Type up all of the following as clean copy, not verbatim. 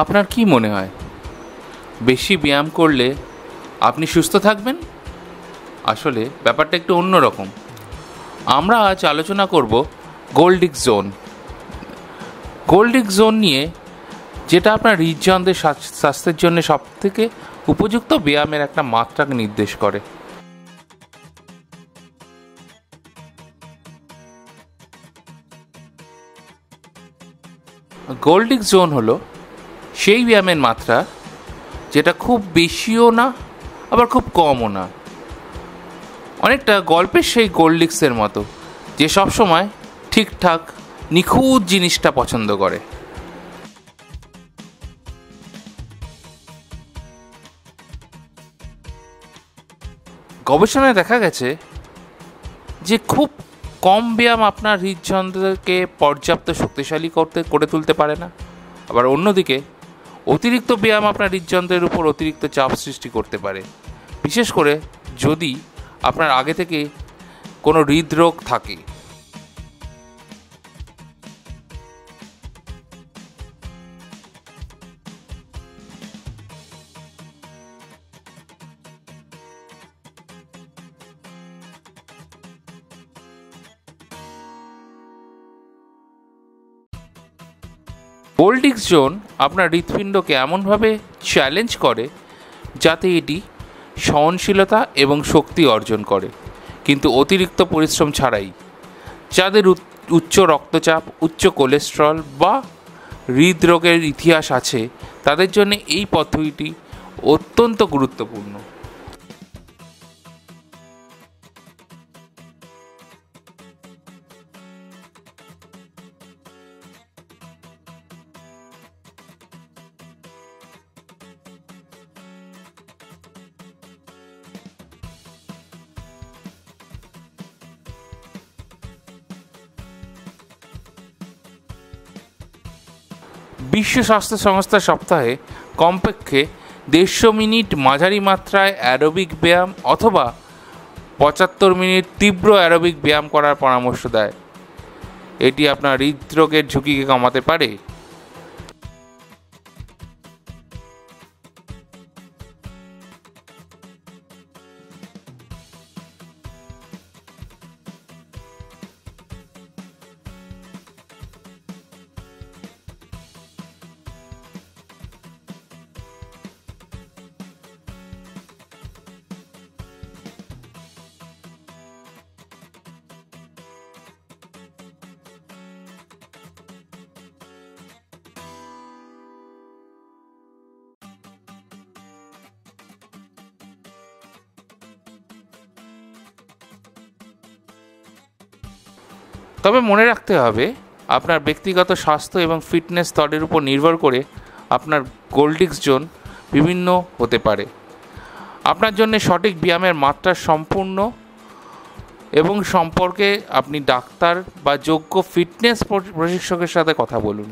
আপনার কি মনে হয় বেশি ব্যায়াম করলে আপনি সুস্থ থাকবেন? আসলে ব্যাপারটা একটু অন্যরকম। আমরা আজ আলোচনা করব গোল্ডিক জোন। গোল্ডিক জোন নিয়ে, যেটা আপনার হৃদযন্ত্রের স্বাস্থ্যের জন্য সবথেকে উপযুক্ত ব্যায়ামের একটা মাত্রাকে নির্দেশ করে। গোল্ডিক জোন হলো সেই ব্যায়ামের মাত্রা যেটা খুব বেশিও না, আবার খুব কমও না। অনেকটা গল্পের সেই গোল্ডিক্সের মতো, যে সবসময় ঠিকঠাক নিখুঁত জিনিসটা পছন্দ করে। গবেষণায় দেখা গেছে যে খুব কম ব্যায়াম আপনার হৃদযন্ত্রকে পর্যাপ্ত শক্তিশালী করে তুলতে পারে না। আবার অন্যদিকে অতিরিক্ত ব্যায়াম আপনার হৃদযন্ত্রের উপর অতিরিক্ত চাপ সৃষ্টি করতে পারে, বিশেষ করে যদি আপনার আগে থেকে কোনো হৃদরোগ থাকে। গোল্ডিক জোন আপনার হৃৎপিণ্ডকে এমনভাবে চ্যালেঞ্জ করে যাতে এটি সহনশীলতা এবং শক্তি অর্জন করে, কিন্তু অতিরিক্ত পরিশ্রম ছাড়াই। যাদের উচ্চ রক্তচাপ, উচ্চ কোলেস্টেরল বা হৃদরোগের ইতিহাস আছে, তাদের জন্য এই পদ্ধতিটি অত্যন্ত গুরুত্বপূর্ণ। বিশ্ব স্বাস্থ্য সংস্থা সপ্তাহে কমপক্ষে 150 মিনিট মাঝারি মাত্রায় অ্যারোবিক ব্যায়াম অথবা 75 মিনিট তীব্র অ্যারোবিক ব্যায়াম করার পরামর্শ দেয়। এটি আপনার হৃদরোগের ঝুঁকিকে কমাতে পারে। তবে মনে রাখতে হবে, আপনার ব্যক্তিগত স্বাস্থ্য এবং ফিটনেস স্তরের উপর নির্ভর করে আপনার গোল্ডিক জোন বিভিন্ন হতে পারে। আপনার জন্য সঠিক ব্যায়ামের মাত্রা সম্পূর্ণ এবং সম্পর্কে আপনি ডাক্তার বা যোগ্য ফিটনেস প্রশিক্ষকের সাথে কথা বলুন।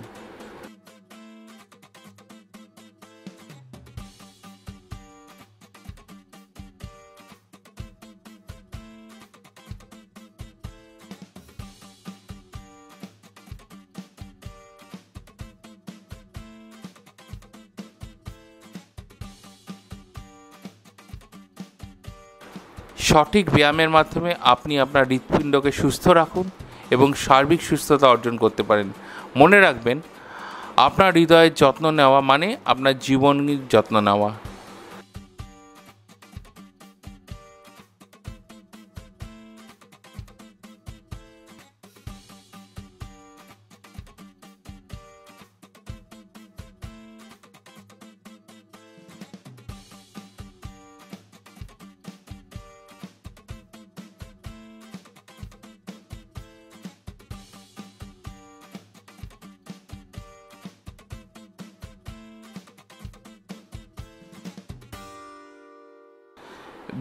সঠিক ব্যায়ামের মাধ্যমে আপনি আপনার হৃৎপিণ্ডকে সুস্থ রাখুন এবং সার্বিক সুস্থতা অর্জন করতে পারেন। মনে রাখবেন, আপনার হৃদয়ের যত্ন নেওয়া মানে আপনার জীবনের যত্ন নেওয়া।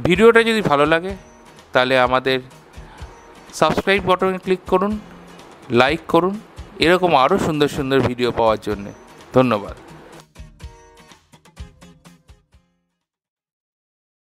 ভিডিওটা যদি ভালো লাগে তাহলে আমাদের সাবস্ক্রাইব বাটনে ক্লিক করুন, লাইক করুন, এরকম আরও সুন্দর সুন্দর ভিডিও পাওয়ার জন্যে। ধন্যবাদ।